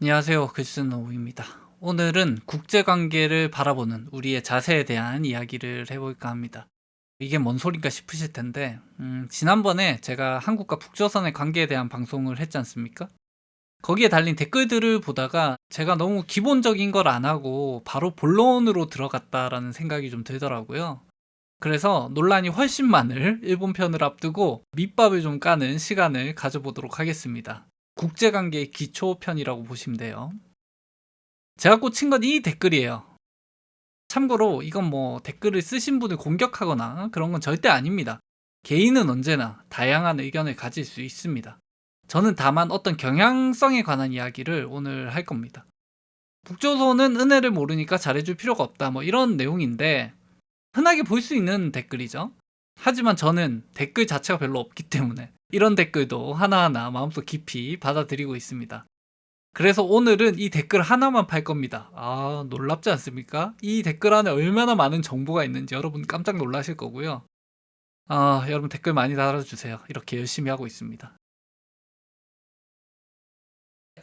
안녕하세요. 글쓰는 오입니다. 오늘은 국제관계를 바라보는 우리의 자세에 대한 이야기를 해볼까 합니다. 이게 뭔 소린가 싶으실 텐데, 지난번에 제가 한국과 북조선의 관계에 대한 방송을 했지 않습니까? 거기에 달린 댓글들을 보다가 제가 너무 기본적인 걸 안 하고 바로 본론으로 들어갔다라는 생각이 좀 들더라고요. 그래서 논란이 훨씬 많을 일본 편을 앞두고 밑밥을 좀 까는 시간을 가져보도록 하겠습니다. 국제관계의 기초편이라고 보시면 돼요. 제가 꽂힌 건 이 댓글이에요. 참고로 이건 뭐 댓글을 쓰신 분을 공격하거나 그런 건 절대 아닙니다. 개인은 언제나 다양한 의견을 가질 수 있습니다. 저는 다만 어떤 경향성에 관한 이야기를 오늘 할 겁니다. 북조선은 은혜를 모르니까 잘해줄 필요가 없다, 뭐 이런 내용인데 흔하게 볼 수 있는 댓글이죠. 하지만 저는 댓글 자체가 별로 없기 때문에 이런 댓글도 하나하나 마음속 깊이 받아들이고 있습니다. 그래서 오늘은 이 댓글 하나만 팔 겁니다. 아, 놀랍지 않습니까? 이 댓글 안에 얼마나 많은 정보가 있는지 여러분 깜짝 놀라실 거고요. 아, 여러분 댓글 많이 달아주세요. 이렇게 열심히 하고 있습니다.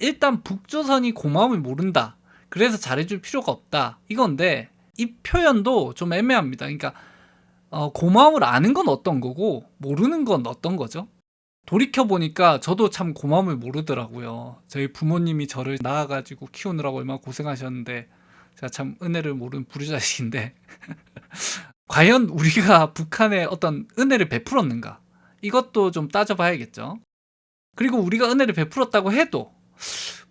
일단 북조선이 고마움을 모른다. 그래서 잘해줄 필요가 없다. 이건데 이 표현도 좀 애매합니다. 그러니까 고마움을 아는 건 어떤 거고 모르는 건 어떤 거죠? 돌이켜보니까 저도 참 고마움을 모르더라고요. 저희 부모님이 저를 낳아가지고 키우느라고 얼마나 고생하셨는데 제가 참 은혜를 모르는 부르자식인데 과연 우리가 북한에 어떤 은혜를 베풀었는가? 이것도 좀 따져봐야겠죠. 그리고 우리가 은혜를 베풀었다고 해도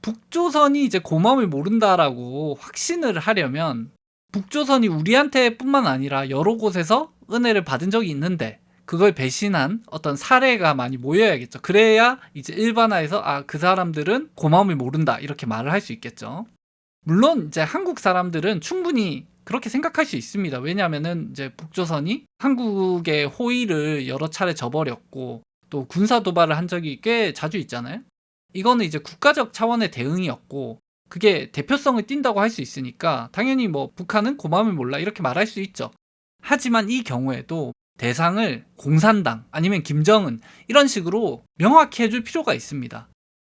북조선이 이제 고마움을 모른다라고 확신을 하려면 북조선이 우리한테 뿐만 아니라 여러 곳에서 은혜를 받은 적이 있는데 그걸 배신한 어떤 사례가 많이 모여야겠죠. 그래야 이제 일반화해서 그 사람들은 고마움을 모른다 이렇게 말을 할 수 있겠죠. 물론 이제 한국 사람들은 충분히 그렇게 생각할 수 있습니다. 왜냐하면은 이제 북조선이 한국의 호의를 여러 차례 저버렸고 또 군사 도발을 한 적이 꽤 자주 있잖아요. 이거는 이제 국가적 차원의 대응이었고 그게 대표성을 띈다고 할 수 있으니까 당연히 뭐 북한은 고마움을 몰라 이렇게 말할 수 있죠. 하지만 이 경우에도 대상을 공산당 아니면 김정은 이런 식으로 명확히 해줄 필요가 있습니다.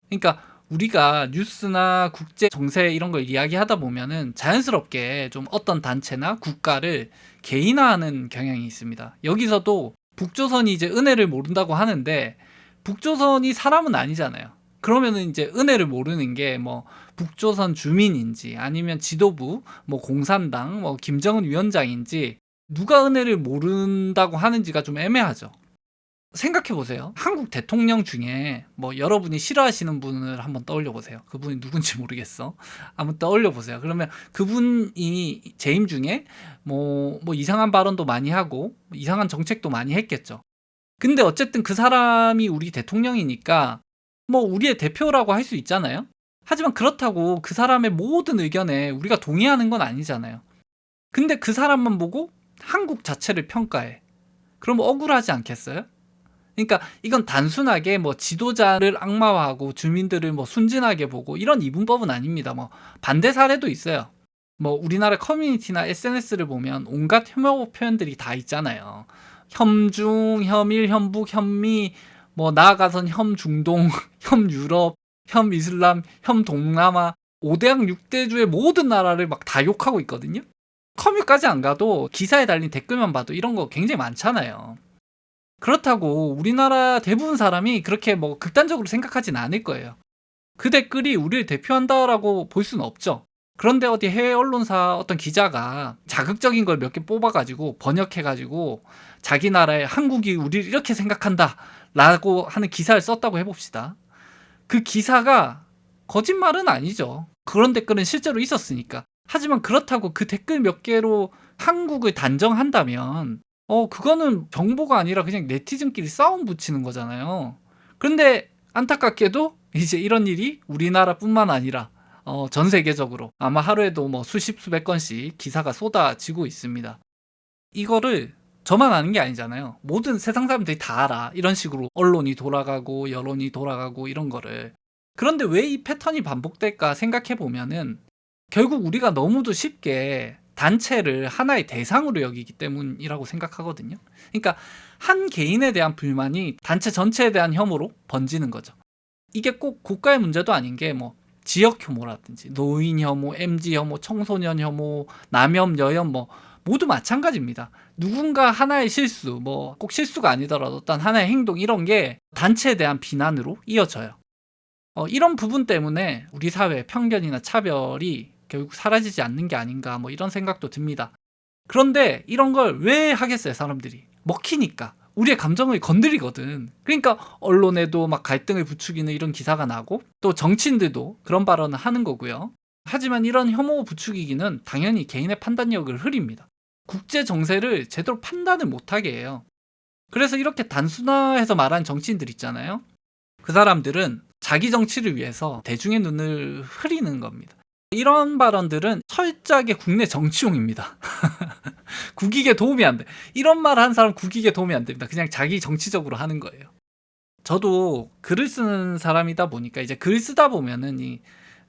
그러니까 우리가 뉴스나 국제 정세 이런 걸 이야기하다 보면은 자연스럽게 좀 어떤 단체나 국가를 개인화하는 경향이 있습니다. 여기서도 북조선이 이제 은혜를 모른다고 하는데 북조선이 사람은 아니잖아요. 그러면은 이제 은혜를 모르는 게 뭐 북조선 주민인지 아니면 지도부 뭐 공산당 뭐 김정은 위원장인지 누가 은혜를 모른다고 하는지가 좀 애매하죠. 생각해 보세요. 한국 대통령 중에 뭐 여러분이 싫어하시는 분을 한번 떠올려 보세요. 그분이 누군지 모르겠어. 한번 떠올려 보세요. 그러면 그분이 재임 중에 뭐 이상한 발언도 많이 하고 이상한 정책도 많이 했겠죠. 근데 어쨌든 그 사람이 우리 대통령이니까 뭐 우리의 대표라고 할 수 있잖아요. 하지만 그렇다고 그 사람의 모든 의견에 우리가 동의하는 건 아니잖아요. 근데 그 사람만 보고 한국 자체를 평가해. 그럼 억울하지 않겠어요? 그러니까 이건 단순하게 뭐 지도자를 악마화하고 주민들을 뭐 순진하게 보고 이런 이분법은 아닙니다. 뭐 반대 사례도 있어요. 뭐 우리나라 커뮤니티나 SNS를 보면 온갖 혐오 표현들이 다 있잖아요. 혐중, 혐일, 혐북, 혐미, 뭐 나아가선 혐중동, 혐유럽, 혐이슬람, 혐동남아 5대양 6대주의 모든 나라를 막 다 욕하고 있거든요. 커뮤까지 안 가도 기사에 달린 댓글만 봐도 이런 거 굉장히 많잖아요. 그렇다고 우리나라 대부분 사람이 그렇게 뭐 극단적으로 생각하진 않을 거예요. 그 댓글이 우리를 대표한다라고 볼 수는 없죠. 그런데 어디 해외 언론사 어떤 기자가 자극적인 걸 몇 개 뽑아가지고 번역해가지고 자기 나라의 한국이 우리를 이렇게 생각한다 라고 하는 기사를 썼다고 해봅시다. 그 기사가 거짓말은 아니죠. 그런 댓글은 실제로 있었으니까. 하지만 그렇다고 그 댓글 몇 개로 한국을 단정한다면 그거는 정보가 아니라 그냥 네티즌끼리 싸움 붙이는 거잖아요. 그런데 안타깝게도 이제 이런 일이 우리나라뿐만 아니라 전 세계적으로 아마 하루에도 뭐 수십 수백 건씩 기사가 쏟아지고 있습니다. 이거를 저만 아는 게 아니잖아요. 모든 세상 사람들이 다 알아. 이런 식으로 언론이 돌아가고 여론이 돌아가고 이런 거를. 그런데 왜 이 패턴이 반복될까 생각해 보면은 결국 우리가 너무도 쉽게 단체를 하나의 대상으로 여기기 때문이라고 생각하거든요. 그러니까 한 개인에 대한 불만이 단체 전체에 대한 혐오로 번지는 거죠. 이게 꼭 국가의 문제도 아닌 게 뭐 지역 혐오라든지 노인 혐오, MZ 혐오, 청소년 혐오, 남혐, 여혐 뭐 모두 마찬가지입니다. 누군가 하나의 실수, 뭐 꼭 실수가 아니더라도 어떤 하나의 행동 이런 게 단체에 대한 비난으로 이어져요. 이런 부분 때문에 우리 사회의 편견이나 차별이 결국 사라지지 않는 게 아닌가 뭐 이런 생각도 듭니다. 그런데 이런 걸 왜 하겠어요, 사람들이? 먹히니까. 우리의 감정을 건드리거든. 그러니까 언론에도 막 갈등을 부추기는 이런 기사가 나고 또 정치인들도 그런 발언을 하는 거고요. 하지만 이런 혐오 부추기기는 당연히 개인의 판단력을 흐립니다. 국제 정세를 제대로 판단을 못하게 해요. 그래서 이렇게 단순화해서 말하는 정치인들 있잖아요. 그 사람들은 자기 정치를 위해서 대중의 눈을 흐리는 겁니다. 이런 발언들은 철저하게 국내 정치용입니다. 국익에 도움이 안 돼. 이런 말 하는 사람 국익에 도움이 안 됩니다. 그냥 자기 정치적으로 하는 거예요. 저도 글을 쓰는 사람이다 보니까 이제 글 쓰다 보면은 이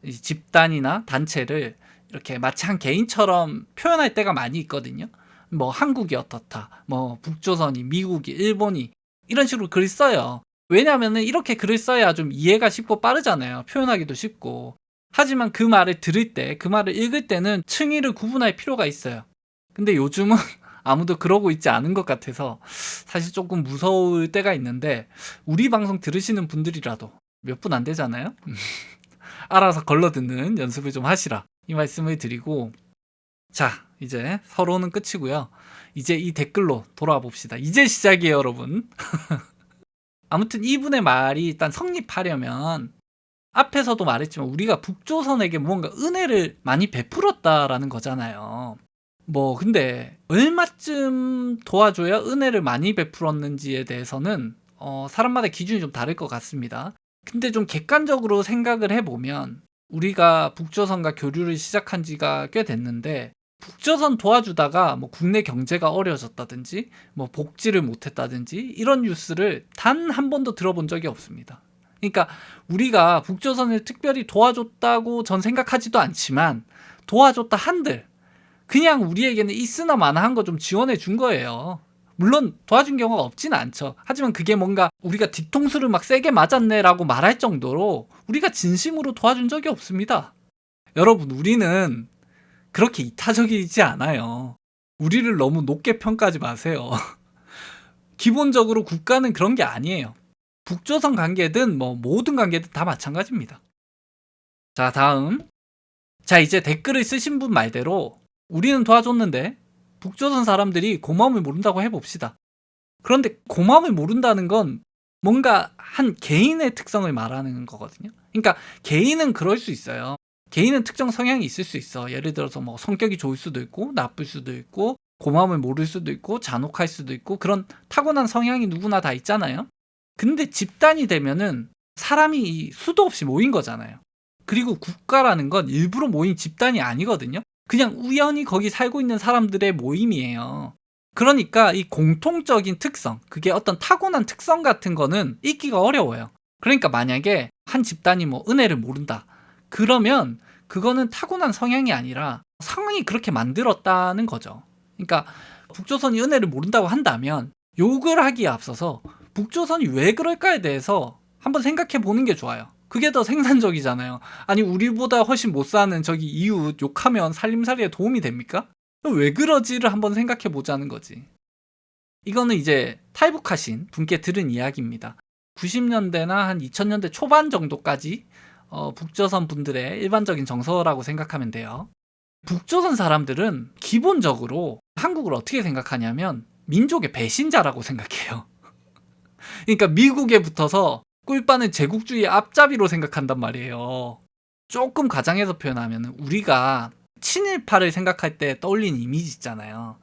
집단이나 단체를 이렇게 마치 한 개인처럼 표현할 때가 많이 있거든요. 뭐 한국이 어떻다, 뭐 북조선이, 미국이, 일본이 이런 식으로 글을 써요. 왜냐하면은 이렇게 글을 써야 좀 이해가 쉽고 빠르잖아요. 표현하기도 쉽고. 하지만 그 말을 들을 때, 그 말을 읽을 때는 층위를 구분할 필요가 있어요. 근데 요즘은 아무도 그러고 있지 않은 것 같아서 사실 조금 무서울 때가 있는데 우리 방송 들으시는 분들이라도 몇 분 안 되잖아요? 알아서 걸러듣는 연습을 좀 하시라 이 말씀을 드리고, 자 이제 서론은 끝이고요. 이제 이 댓글로 돌아와 봅시다. 이제 시작이에요, 여러분. 아무튼 이분의 말이 일단 성립하려면 앞에서도 말했지만 우리가 북조선에게 무언가 은혜를 많이 베풀었다라는 거잖아요. 뭐 근데 얼마쯤 도와줘야 은혜를 많이 베풀었는지에 대해서는 사람마다 기준이 좀 다를 것 같습니다. 근데 좀 객관적으로 생각을 해보면 우리가 북조선과 교류를 시작한 지가 꽤 됐는데 북조선 도와주다가 뭐 국내 경제가 어려졌다든지 뭐 복지를 못했다든지 이런 뉴스를 단 한 번도 들어본 적이 없습니다. 그러니까 우리가 북조선을 특별히 도와줬다고 전 생각하지도 않지만 도와줬다 한들 그냥 우리에게는 있으나 마나한 거 좀 지원해 준 거예요. 물론 도와준 경우가 없진 않죠. 하지만 그게 뭔가 우리가 뒤통수를 막 세게 맞았네라고 말할 정도로 우리가 진심으로 도와준 적이 없습니다. 여러분, 우리는 그렇게 이타적이지 않아요. 우리를 너무 높게 평가하지 마세요. 기본적으로 국가는 그런 게 아니에요. 북조선 관계든 뭐 모든 관계든 다 마찬가지입니다. 자, 다음. 자, 이제 댓글을 쓰신 분 말대로 우리는 도와줬는데 북조선 사람들이 고마움을 모른다고 해봅시다. 그런데 고마움을 모른다는 건 뭔가 한 개인의 특성을 말하는 거거든요. 그러니까 개인은 그럴 수 있어요. 개인은 특정 성향이 있을 수 있어. 예를 들어서 뭐 성격이 좋을 수도 있고 나쁠 수도 있고 고마움을 모를 수도 있고 잔혹할 수도 있고 그런 타고난 성향이 누구나 다 있잖아요. 근데 집단이 되면은 사람이 수도 없이 모인 거잖아요. 그리고 국가라는 건 일부러 모인 집단이 아니거든요. 그냥 우연히 거기 살고 있는 사람들의 모임이에요. 그러니까 이 공통적인 특성, 그게 어떤 타고난 특성 같은 거는 잊기가 어려워요. 그러니까 만약에 한 집단이 뭐 은혜를 모른다. 그러면 그거는 타고난 성향이 아니라 상황이 그렇게 만들었다는 거죠. 그러니까 북조선이 은혜를 모른다고 한다면 욕을 하기에 앞서서 북조선이 왜 그럴까에 대해서 한번 생각해 보는 게 좋아요. 그게 더 생산적이잖아요. 아니 우리보다 훨씬 못 사는 저기 이웃 욕하면 살림살이에 도움이 됩니까? 왜 그러지를 한번 생각해 보자는 거지. 이거는 이제 탈북하신 분께 들은 이야기입니다. 90년대나 한 2000년대 초반 정도까지 북조선 분들의 일반적인 정서라고 생각하면 돼요. 북조선 사람들은 기본적으로 한국을 어떻게 생각하냐면 민족의 배신자라고 생각해요. 그러니까 미국에 붙어서 꿀빠는 제국주의의 앞잡이로 생각한단 말이에요. 조금 과장해서 표현하면 우리가 친일파를 생각할 때 떠올리는 이미지 있잖아요.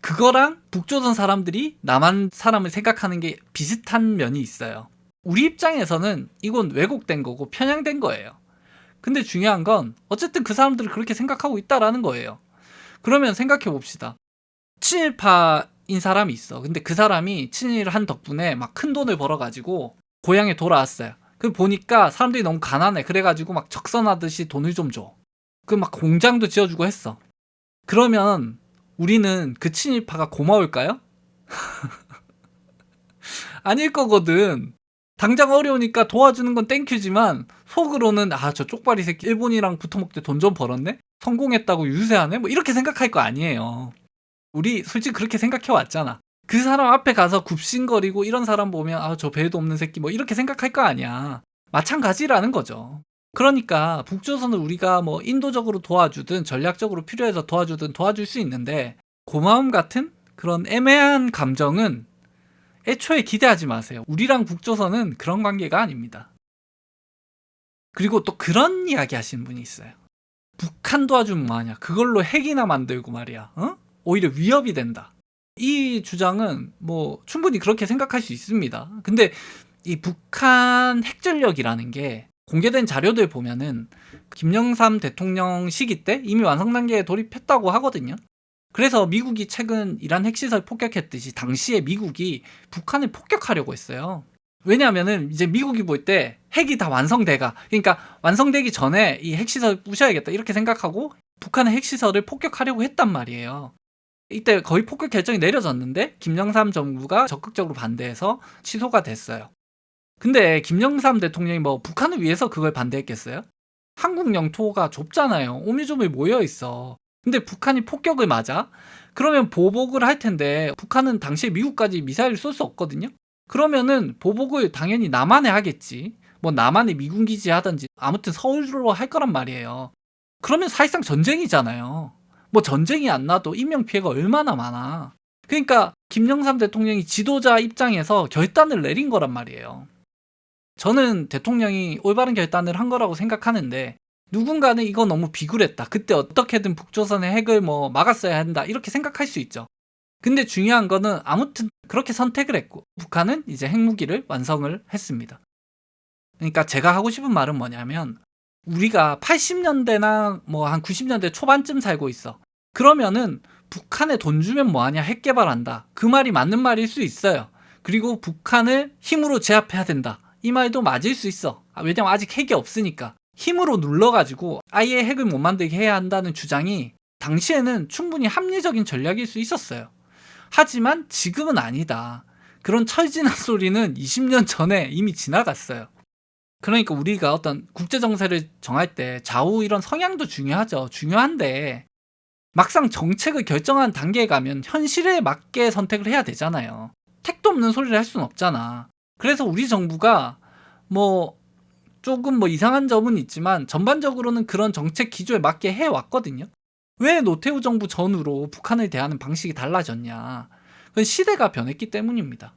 그거랑 북조선 사람들이 남한 사람을 생각하는 게 비슷한 면이 있어요. 우리 입장에서는 이건 왜곡된 거고 편향된 거예요. 근데 중요한 건 어쨌든 그 사람들은 그렇게 생각하고 있다라는 거예요. 그러면 생각해 봅시다. 친일파인 사람이 있어. 근데 그 사람이 친일을 한 덕분에 막 큰 돈을 벌어가지고 고향에 돌아왔어요. 그 보니까 사람들이 너무 가난해. 그래가지고 막 적선하듯이 돈을 좀 줘. 그 막 공장도 지어주고 했어. 그러면 우리는 그 친일파가 고마울까요? 아닐 거거든. 당장 어려우니까 도와주는 건 땡큐지만 속으로는 저 쪽발이 새끼 일본이랑 붙어먹을 때 돈 좀 벌었네? 성공했다고 유세하네? 뭐 이렇게 생각할 거 아니에요. 우리 솔직히 그렇게 생각해 왔잖아. 그 사람 앞에 가서 굽신거리고 이런 사람 보면 저 배도 없는 새끼 뭐 이렇게 생각할 거 아니야. 마찬가지라는 거죠. 그러니까 북조선을 우리가 뭐 인도적으로 도와주든 전략적으로 필요해서 도와주든 도와줄 수 있는데 고마움 같은 그런 애매한 감정은 애초에 기대하지 마세요. 우리랑 북조선은 그런 관계가 아닙니다. 그리고 또 그런 이야기 하시는 분이 있어요. 북한 도와주면 뭐하냐. 그걸로 핵이나 만들고 말이야. 오히려 위협이 된다. 이 주장은 뭐 충분히 그렇게 생각할 수 있습니다. 근데 이 북한 핵전력이라는 게 공개된 자료들 보면은 김영삼 대통령 시기 때 이미 완성 단계에 돌입했다고 하거든요. 그래서 미국이 최근 이란 핵시설 폭격했듯이 당시에 미국이 북한을 폭격하려고 했어요. 왜냐하면은 이제 미국이 볼 때 핵이 다 완성돼가, 그러니까 완성되기 전에 이 핵시설 부셔야겠다 이렇게 생각하고 북한의 핵시설을 폭격하려고 했단 말이에요. 이때 거의 폭격 결정이 내려졌는데 김영삼 정부가 적극적으로 반대해서 취소가 됐어요. 근데 김영삼 대통령이 뭐 북한을 위해서 그걸 반대했겠어요? 한국 영토가 좁잖아요. 오밀조밀 모여 있어. 근데 북한이 폭격을 맞아? 그러면 보복을 할 텐데 북한은 당시에 미국까지 미사일을 쏠 수 없거든요. 그러면은 보복을 당연히 남한에 하겠지. 뭐 남한에 미군 기지 하든지 아무튼 서울로 할 거란 말이에요. 그러면 사실상 전쟁이잖아요. 뭐 전쟁이 안 나도 인명피해가 얼마나 많아. 그러니까 김영삼 대통령이 지도자 입장에서 결단을 내린 거란 말이에요. 저는 대통령이 올바른 결단을 한 거라고 생각하는데 누군가는 이거 너무 비굴했다. 그때 어떻게든 북조선의 핵을 뭐 막았어야 한다. 이렇게 생각할 수 있죠. 근데 중요한 거는 아무튼 그렇게 선택을 했고 북한은 이제 핵무기를 완성을 했습니다. 그러니까 제가 하고 싶은 말은 뭐냐면 우리가 80년대나 뭐 한 90년대 초반쯤 살고 있어. 그러면은 북한에 돈 주면 뭐하냐 핵 개발한다. 그 말이 맞는 말일 수 있어요. 그리고 북한을 힘으로 제압해야 된다. 이 말도 맞을 수 있어. 왜냐면 아직 핵이 없으니까. 힘으로 눌러가지고 아예 핵을 못 만들게 해야 한다는 주장이 당시에는 충분히 합리적인 전략일 수 있었어요. 하지만 지금은 아니다. 그런 철진한 소리는 20년 전에 이미 지나갔어요. 그러니까 우리가 어떤 국제정세를 정할 때 좌우 이런 성향도 중요하죠. 중요한데 막상 정책을 결정한 단계에 가면 현실에 맞게 선택을 해야 되잖아요. 택도 없는 소리를 할 수는 없잖아. 그래서 우리 정부가 뭐 조금 뭐 이상한 점은 있지만 전반적으로는 그런 정책 기조에 맞게 해왔거든요. 왜 노태우 정부 전후로 북한을 대하는 방식이 달라졌냐. 그건 시대가 변했기 때문입니다.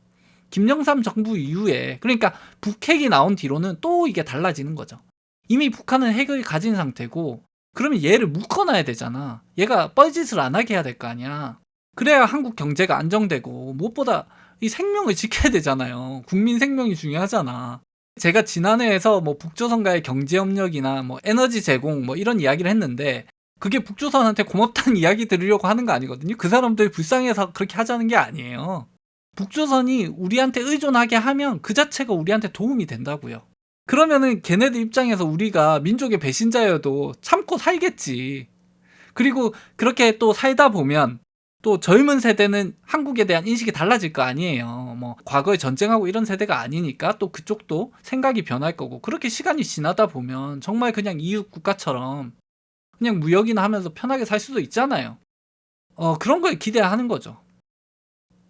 김영삼 정부 이후에, 그러니까 북핵이 나온 뒤로는 또 이게 달라지는 거죠. 이미 북한은 핵을 가진 상태고 그러면 얘를 묶어놔야 되잖아. 얘가 뻘짓을 안 하게 해야 될 거 아니야. 그래야 한국 경제가 안정되고 무엇보다 이 생명을 지켜야 되잖아요. 국민 생명이 중요하잖아. 제가 지난해에서 뭐 북조선과의 경제협력이나 뭐 에너지 제공 뭐 이런 이야기를 했는데 그게 북조선한테 고맙다는 이야기 들으려고 하는 거 아니거든요. 그 사람들 불쌍해서 그렇게 하자는 게 아니에요. 북조선이 우리한테 의존하게 하면 그 자체가 우리한테 도움이 된다고요. 그러면은 걔네들 입장에서 우리가 민족의 배신자여도 참고 살겠지. 그리고 그렇게 또 살다 보면 또 젊은 세대는 한국에 대한 인식이 달라질 거 아니에요. 뭐 과거에 전쟁하고 이런 세대가 아니니까 또 그쪽도 생각이 변할 거고 그렇게 시간이 지나다 보면 정말 그냥 이웃 국가처럼 그냥 무역이나 하면서 편하게 살 수도 있잖아요. 그런 걸 기대하는 거죠.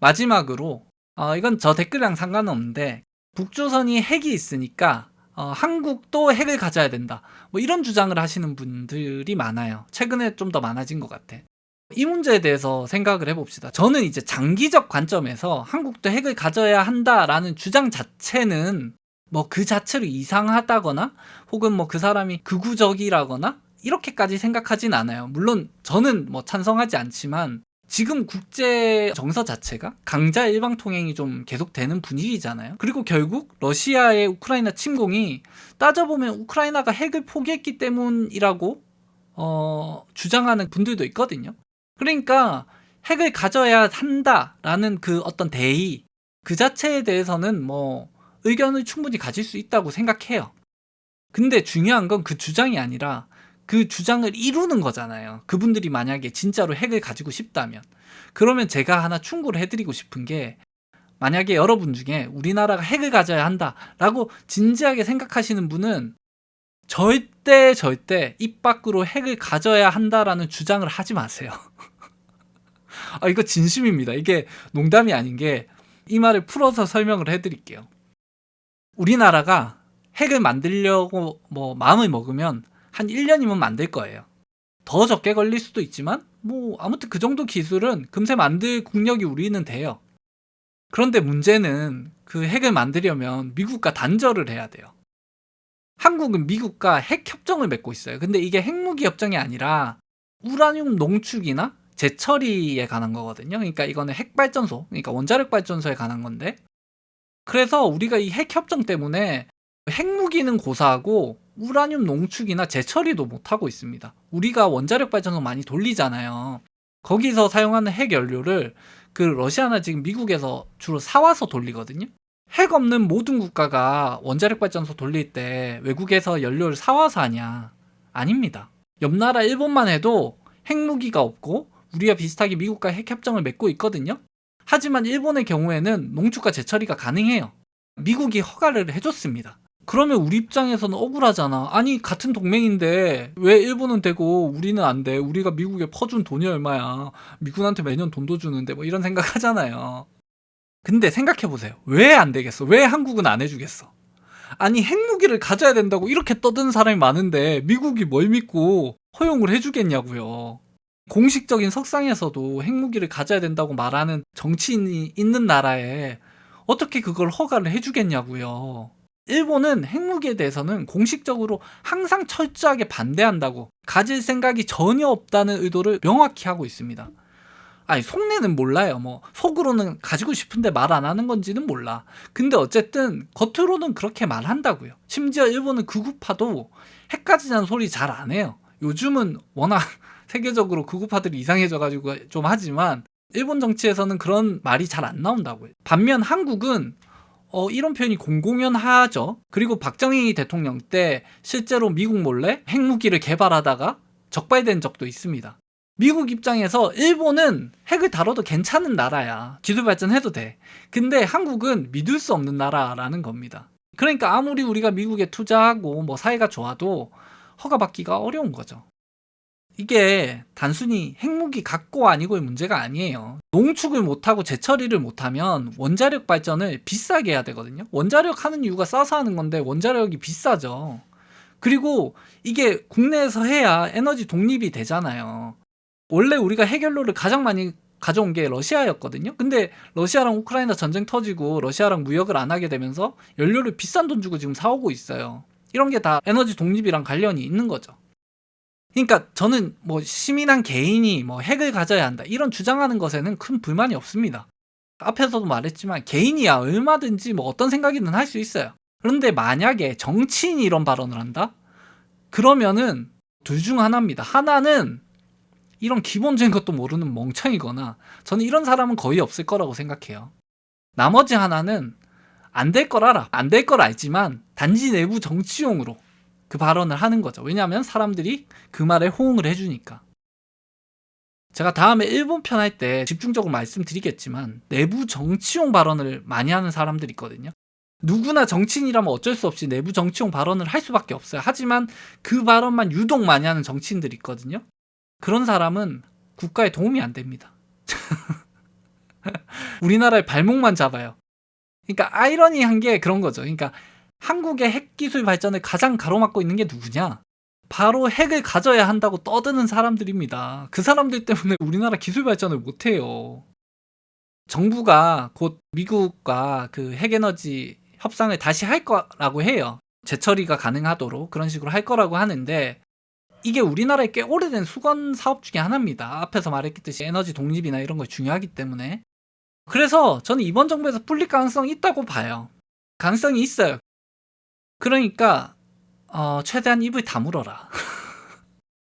마지막으로 이건 저 댓글이랑 상관은 없는데 북조선이 핵이 있으니까 한국도 핵을 가져야 된다. 뭐 이런 주장을 하시는 분들이 많아요. 최근에 좀 더 많아진 것 같아. 이 문제에 대해서 생각을 해봅시다. 저는 이제 장기적 관점에서 한국도 핵을 가져야 한다라는 주장 자체는 뭐 그 자체로 이상하다거나 혹은 뭐 그 사람이 극우적이라거나 이렇게까지 생각하진 않아요. 물론 저는 뭐 찬성하지 않지만 지금 국제 정서 자체가 강자 일방 통행이 좀 계속되는 분위기잖아요. 그리고 결국 러시아의 우크라이나 침공이 따져보면 우크라이나가 핵을 포기했기 때문이라고 주장하는 분들도 있거든요. 그러니까 핵을 가져야 한다라는 그 어떤 대의 그 자체에 대해서는 뭐 의견을 충분히 가질 수 있다고 생각해요. 근데 중요한 건 그 주장이 아니라 그 주장을 이루는 거잖아요. 그분들이 만약에 진짜로 핵을 가지고 싶다면. 그러면 제가 하나 충고를 해드리고 싶은 게 만약에 여러분 중에 우리나라가 핵을 가져야 한다라고 진지하게 생각하시는 분은 절대 입 밖으로 핵을 가져야 한다라는 주장을 하지 마세요. 이거 진심입니다. 이게 농담이 아닌 게 이 말을 풀어서 설명을 해드릴게요. 우리나라가 핵을 만들려고 마음을 먹으면 한 1년이면 만들 거예요. 더 적게 걸릴 수도 있지만 아무튼 그 정도 기술은 금세 만들 국력이 우리는 돼요. 그런데 문제는 그 핵을 만들려면 미국과 단절을 해야 돼요. 한국은 미국과 핵 협정을 맺고 있어요. 근데 이게 핵무기 협정이 아니라 우라늄 농축이나 재처리에 관한 거거든요. 그러니까 이거는 핵발전소, 그러니까 원자력 발전소에 관한 건데, 그래서 우리가 이 핵 협정 때문에 핵무기는 고사하고 우라늄 농축이나 재처리도 못하고 있습니다. 우리가 원자력 발전소 많이 돌리잖아요. 거기서 사용하는 핵 연료를 그 러시아나 지금 미국에서 주로 사와서 돌리거든요. 핵 없는 모든 국가가 원자력 발전소 돌릴 때 외국에서 연료를 사와서 하냐? 아닙니다. 옆 나라 일본만 해도 핵무기가 없고 우리와 비슷하게 미국과 핵협정을 맺고 있거든요. 하지만 일본의 경우에는 농축과 재처리가 가능해요. 미국이 허가를 해줬습니다. 그러면 우리 입장에서는 억울하잖아. 아니 같은 동맹인데 왜 일본은 되고 우리는 안 돼? 우리가 미국에 퍼준 돈이 얼마야? 미군한테 매년 돈도 주는데 이런 생각 하잖아요. 근데 생각해보세요. 왜 안 되겠어? 왜 한국은 안 해주겠어? 아니 핵무기를 가져야 된다고 이렇게 떠드는 사람이 많은데 미국이 뭘 믿고 허용을 해주겠냐고요. 공식적인 석상에서도 핵무기를 가져야 된다고 말하는 정치인이 있는 나라에 어떻게 그걸 허가를 해주겠냐고요. 일본은 핵무기에 대해서는 공식적으로 항상 철저하게 반대한다고, 가질 생각이 전혀 없다는 의도를 명확히 하고 있습니다. 아니 속내는 몰라요. 속으로는 가지고 싶은데 말 안 하는 건지는 몰라. 근데 어쨌든 겉으로는 그렇게 말한다고요. 심지어 일본은 극우파도 핵 가지자는 소리 잘 안 해요. 요즘은 워낙 세계적으로 극우파들이 이상해져가지고 좀 하지만 일본 정치에서는 그런 말이 잘 안 나온다고요. 반면 한국은 이런 표현이 공공연하죠. 그리고 박정희 대통령 때 실제로 미국 몰래 핵무기를 개발하다가 적발된 적도 있습니다. 미국 입장에서 일본은 핵을 다뤄도 괜찮은 나라야. 기술 발전해도 돼. 근데 한국은 믿을 수 없는 나라라는 겁니다. 그러니까 아무리 우리가 미국에 투자하고 사이가 좋아도 허가받기가 어려운 거죠. 이게 단순히 핵무기 갖고 아니고의 문제가 아니에요. 농축을 못하고 재처리를 못하면 원자력 발전을 비싸게 해야 되거든요. 원자력 하는 이유가 싸서 하는 건데 원자력이 비싸죠. 그리고 이게 국내에서 해야 에너지 독립이 되잖아요. 원래 우리가 핵연료를 가장 많이 가져온 게 러시아였거든요. 근데 러시아랑 우크라이나 전쟁 터지고 러시아랑 무역을 안 하게 되면서 연료를 비싼 돈 주고 지금 사오고 있어요. 이런 게 다 에너지 독립이랑 관련이 있는 거죠. 그러니까 저는 시민한 개인이 핵을 가져야 한다 이런 주장하는 것에는 큰 불만이 없습니다. 앞에서도 말했지만 개인이야 얼마든지 어떤 생각이든 할 수 있어요. 그런데 만약에 정치인이 이런 발언을 한다? 그러면은 둘 중 하나입니다. 하나는 이런 기본적인 것도 모르는 멍청이거나 저는 이런 사람은 거의 없을 거라고 생각해요. 나머지 하나는 안 될 걸 알아. 안 될 걸 알지만 단지 내부 정치용으로 그 발언을 하는 거죠. 왜냐하면 사람들이 그 말에 호응을 해주니까. 제가 다음에 일본 편 할 때 집중적으로 말씀드리겠지만 내부 정치용 발언을 많이 하는 사람들이 있거든요. 누구나 정치인이라면 어쩔 수 없이 내부 정치용 발언을 할 수밖에 없어요. 하지만 그 발언만 유독 많이 하는 정치인들이 있거든요. 그런 사람은 국가에 도움이 안 됩니다. 우리나라의 발목만 잡아요. 그러니까 아이러니한 게 그런 거죠. 그러니까 한국의 핵기술 발전을 가장 가로막고 있는 게 누구냐? 바로 핵을 가져야 한다고 떠드는 사람들입니다. 그 사람들 때문에 우리나라 기술 발전을 못해요. 정부가 곧 미국과 그 핵에너지 협상을 다시 할 거라고 해요. 재처리가 가능하도록 그런 식으로 할 거라고 하는데 이게 우리나라의 꽤 오래된 수건 사업 중에 하나입니다. 앞에서 말했듯이 에너지 독립이나 이런 거 중요하기 때문에. 그래서 저는 이번 정부에서 풀릴 가능성이 있다고 봐요. 가능성이 있어요. 그러니까 최대한 입을 다물어라.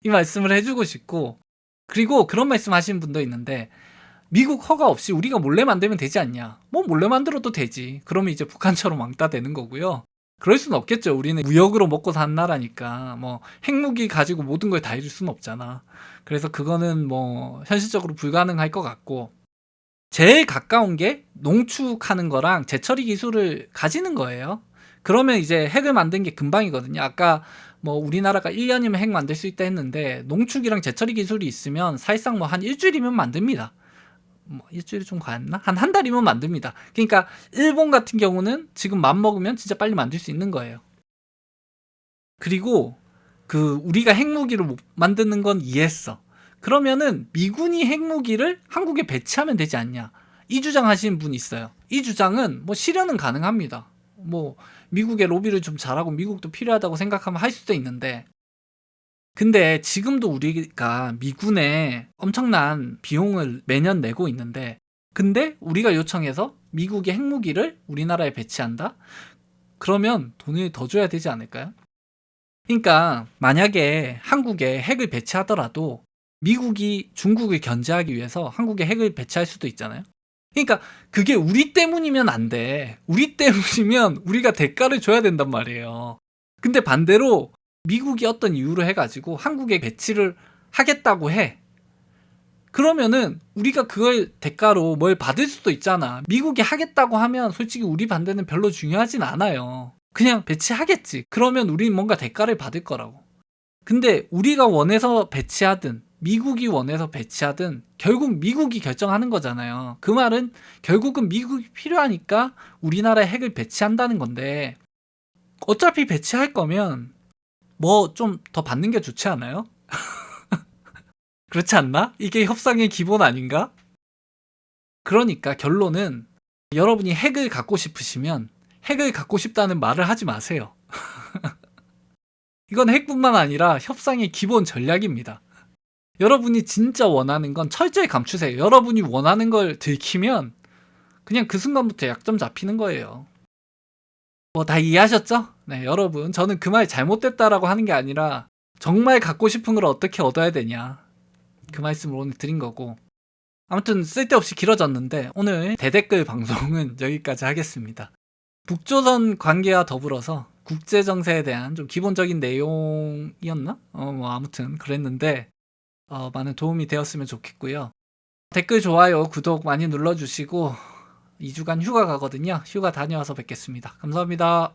이 말씀을 해주고 싶고, 그리고 그런 말씀 하시는 분도 있는데 미국 허가 없이 우리가 몰래 만들면 되지 않냐? 몰래 만들어도 되지. 그러면 이제 북한처럼 왕따 되는 거고요. 그럴 수는 없겠죠. 우리는 무역으로 먹고 사는 나라니까 핵무기 가지고 모든 걸 다 해줄 수는 없잖아. 그래서 그거는 현실적으로 불가능할 것 같고, 제일 가까운 게 농축하는 거랑 재처리 기술을 가지는 거예요. 그러면 이제 핵을 만든 게 금방이거든요. 아까 뭐 우리나라가 1년이면 핵 만들 수 있다 했는데 농축이랑 재처리 기술이 있으면 사실상 뭐 한 일주일이면 만듭니다. 뭐 일주일이 좀 과했나? 한 달이면 만듭니다. 그러니까 일본 같은 경우는 지금 맘먹으면 진짜 빨리 만들 수 있는 거예요. 그리고 그 우리가 핵무기를 못 만드는 건 이해했어. 그러면은 미군이 핵무기를 한국에 배치하면 되지 않냐? 이 주장 하시는 분 있어요. 이 주장은 뭐 실현은 가능합니다. 뭐 미국의 로비를 좀 잘하고 미국도 필요하다고 생각하면 할 수도 있는데, 근데 지금도 우리가 미군에 엄청난 비용을 매년 내고 있는데, 근데 우리가 요청해서 미국의 핵무기를 우리나라에 배치한다? 그러면 돈을 더 줘야 되지 않을까요? 그러니까 만약에 한국에 핵을 배치하더라도 미국이 중국을 견제하기 위해서 한국에 핵을 배치할 수도 있잖아요. 그러니까 그게 우리 때문이면 안 돼. 우리 때문이면 우리가 대가를 줘야 된단 말이에요. 근데 반대로 미국이 어떤 이유로 해가지고 한국에 배치를 하겠다고 해. 그러면은 우리가 그걸 대가로 뭘 받을 수도 있잖아. 미국이 하겠다고 하면 솔직히 우리 반대는 별로 중요하진 않아요. 그냥 배치하겠지. 그러면 우린 뭔가 대가를 받을 거라고. 근데 우리가 원해서 배치하든 미국이 원해서 배치하든 결국 미국이 결정하는 거잖아요. 그 말은 결국은 미국이 필요하니까 우리나라에 핵을 배치한다는 건데, 어차피 배치할 거면 뭐 좀 더 받는 게 좋지 않아요? 그렇지 않나? 이게 협상의 기본 아닌가? 그러니까 결론은, 여러분이 핵을 갖고 싶으시면 핵을 갖고 싶다는 말을 하지 마세요. 이건 핵뿐만 아니라 협상의 기본 전략입니다. 여러분이 진짜 원하는 건 철저히 감추세요. 여러분이 원하는 걸 들키면 그냥 그 순간부터 약점 잡히는 거예요. 뭐 다 이해하셨죠? 네, 여러분, 저는 그 말이 잘못됐다라고 하는 게 아니라 정말 갖고 싶은 걸 어떻게 얻어야 되냐, 그 말씀을 오늘 드린 거고, 아무튼 쓸데없이 길어졌는데 오늘 대댓글 방송은 여기까지 하겠습니다. 북조선 관계와 더불어서 국제 정세에 대한 좀 기본적인 내용이었나? 뭐 아무튼 그랬는데 많은 도움이 되었으면 좋겠고요. 댓글, 좋아요, 구독 많이 눌러주시고 2주간 휴가 가거든요. 휴가 다녀와서 뵙겠습니다. 감사합니다.